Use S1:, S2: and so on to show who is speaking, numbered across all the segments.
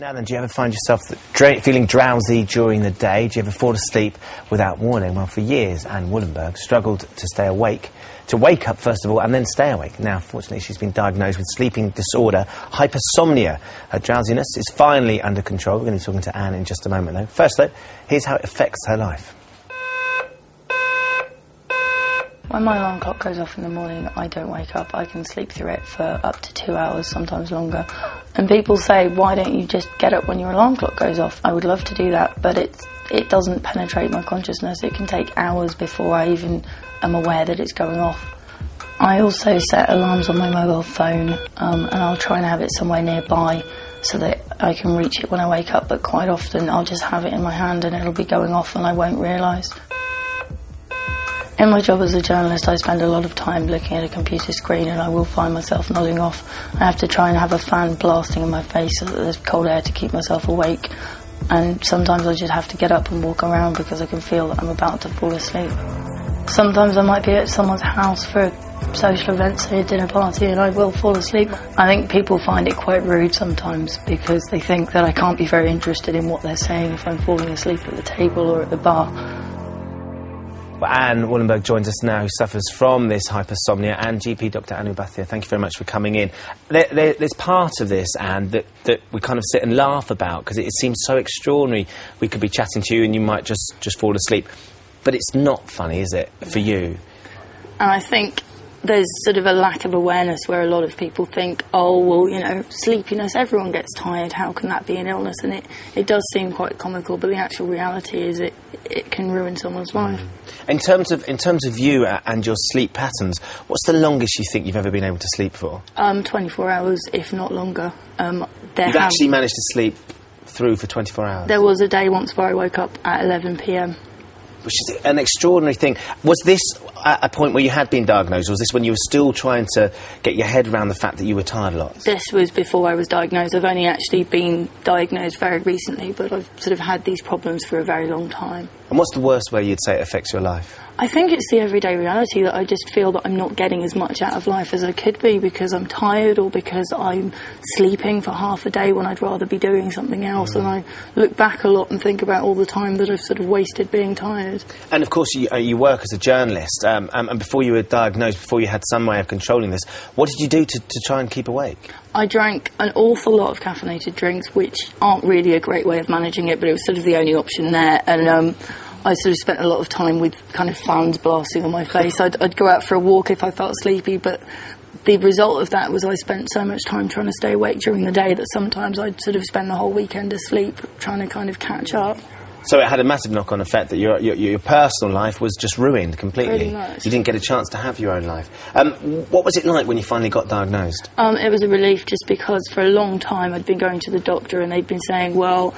S1: Now then, do you ever find yourself feeling drowsy during the day? Do you ever fall asleep without warning? Well, for years, Anne Woollenberg struggled to wake up first of all, and then stay awake. Now, fortunately, she's been diagnosed with sleeping disorder, hypersomnia. Her drowsiness is finally under control. We're going to be talking to Anne in just a moment, though. First, though, here's how it affects her life.
S2: When my alarm clock goes off in the morning, I don't wake up. I can sleep through it for up to 2 hours, sometimes longer. And people say, why don't you just get up when your alarm clock goes off? I would love to do that, but it doesn't penetrate my consciousness. It can take hours before I even am aware that it's going off. I also set alarms on my mobile phone, and I'll try and have it somewhere nearby so that I can reach it when I wake up, but quite often I'll just have it in my hand and it'll be going off and I won't realise. In my job as a journalist, I spend a lot of time looking at a computer screen, and I will find myself nodding off. I have to try and have a fan blasting in my face so that there's cold air to keep myself awake. And sometimes I just have to get up and walk around because I can feel that I'm about to fall asleep. Sometimes I might be at someone's house for a social event, say a dinner party, and I will fall asleep. I think people find it quite rude sometimes because they think that I can't be very interested in what they're saying if I'm falling asleep at the table or at the bar.
S1: Well, Anne Woollenberg joins us now, who suffers from this hypersomnia, and GP Dr. Anu Bhatia. Thank you very much for coming in. There's part of this, Anne, that we kind of sit and laugh about because it seems so extraordinary. We could be chatting to you and you might just fall asleep. But it's not funny, is it, for you?
S2: And I think there's sort of a lack of awareness where a lot of people think, oh, well, you know, sleepiness, everyone gets tired, how can that be an illness? And it does seem quite comical, but the actual reality is it can ruin someone's life.
S1: In terms of you and your sleep patterns, what's the longest you think you've ever been able to sleep for? 24
S2: hours, if not longer.
S1: You've actually managed to sleep through for 24 hours?
S2: There was a day once where I woke up at 11 p.m.
S1: Which is an extraordinary thing. Was this at a point where you had been diagnosed, or was this when you were still trying to get your head around the fact that you were tired a lot?
S2: This was before I was diagnosed. I've only actually been diagnosed very recently, but I've sort of had these problems for a very long time.
S1: And what's the worst way you'd say it affects your life?
S2: I think it's the everyday reality that I just feel that I'm not getting as much out of life as I could be because I'm tired or because I'm sleeping for half a day when I'd rather be doing something else. And I look back a lot and think about all the time that I've sort of wasted being tired.
S1: And of course you work as a journalist, and before you were diagnosed, before you had some way of controlling this, what did you do to try and keep awake?
S2: I drank an awful lot of caffeinated drinks, which aren't really a great way of managing it, but it was sort of the only option there. And I sort of spent a lot of time with kind of fans blasting on my face. I'd go out for a walk if I felt sleepy, but the result of that was I spent so much time trying to stay awake during the day that sometimes I'd sort of spend the whole weekend asleep trying to kind of catch up.
S1: So it had a massive knock-on effect that your personal life was just ruined completely.
S2: Pretty much.
S1: You didn't get a chance to have your own life. What was it like when you finally got diagnosed?
S2: It was a relief just because for a long time I'd been going to the doctor and they'd been saying, well,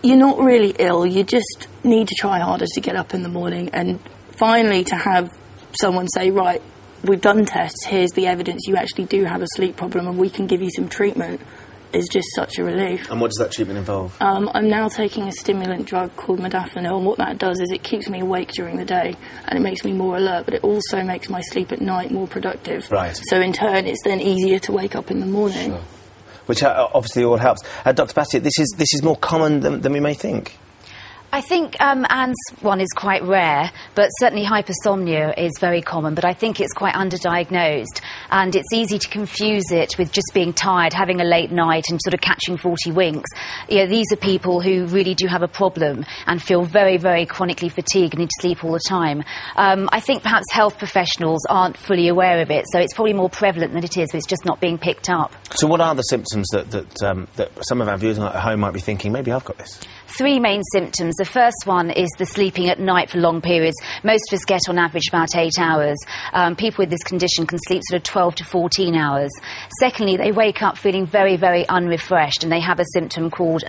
S2: you're not really ill, you just need to try harder to get up in the morning. And finally to have someone say, right, we've done tests, here's the evidence, you actually do have a sleep problem and we can give you some treatment, is just such a relief.
S1: And what does that treatment involve?
S2: I'm now taking a stimulant drug called modafinil, and what that does is it keeps me awake during the day and it makes me more alert, but it also makes my sleep at night more productive.
S1: Right.
S2: So in turn it's then easier to wake up in the morning.
S1: Sure. Which obviously all helps. Dr. Bhatia, this is more common than we may think.
S3: I think Anne's one is quite rare, but certainly hypersomnia is very common, but I think it's quite underdiagnosed, and it's easy to confuse it with just being tired, having a late night and sort of catching 40 winks. You know, these are people who really do have a problem and feel very, very chronically fatigued and need to sleep all the time. I think perhaps health professionals aren't fully aware of it, so it's probably more prevalent than it is, but it's just not being picked up.
S1: So what are the symptoms that some of our viewers at home might be thinking, maybe I've got this?
S3: Three main symptoms. The first one is the sleeping at night for long periods. Most of us get on average about 8 hours. People with this condition can sleep sort of 12 to 14 hours. Secondly, they wake up feeling very, very unrefreshed, and they have a symptom called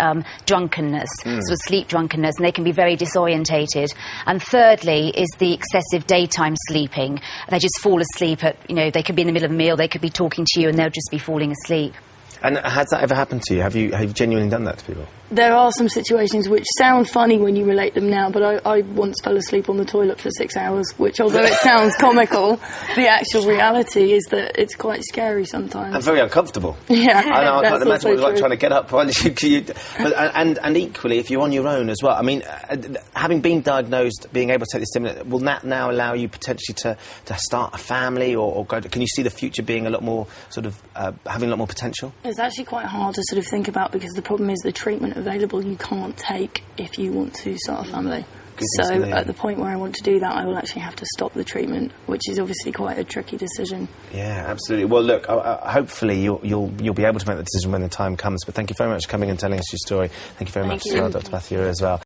S3: drunkenness, sort of sleep drunkenness, and they can be very disorientated. And thirdly is the excessive daytime sleeping. They just fall asleep at, you know, they could be in the middle of a meal, they could be talking to you, and they'll just be falling asleep.
S1: And has that ever happened to you? Have you genuinely done that to people?
S2: there are some situations which sound funny when you relate them now, but I once fell asleep on the toilet for 6 hours, which, although it sounds comical, the actual reality is that it's quite scary sometimes.
S1: And very uncomfortable.
S2: Yeah,
S1: I know, I can't imagine what it's like
S2: true.
S1: trying to get up. And equally, if you're on your own as well, I mean, having been diagnosed, being able to take the stimulant, will that now allow you potentially to start a family or go can you see the future being a lot more, sort of, having a lot more potential?
S2: It's actually quite hard to sort of think about, because the problem is the treatment available you can't take if you want to start a family. So at the point where I want to do that, I will actually have to stop the treatment, which is obviously quite a tricky decision.
S1: Yeah, absolutely. Well, look, hopefully you'll be able to make the decision when the time comes. But thank you very much for coming and telling us your story. Thank you very much as well, Dr. Bhatia, as well.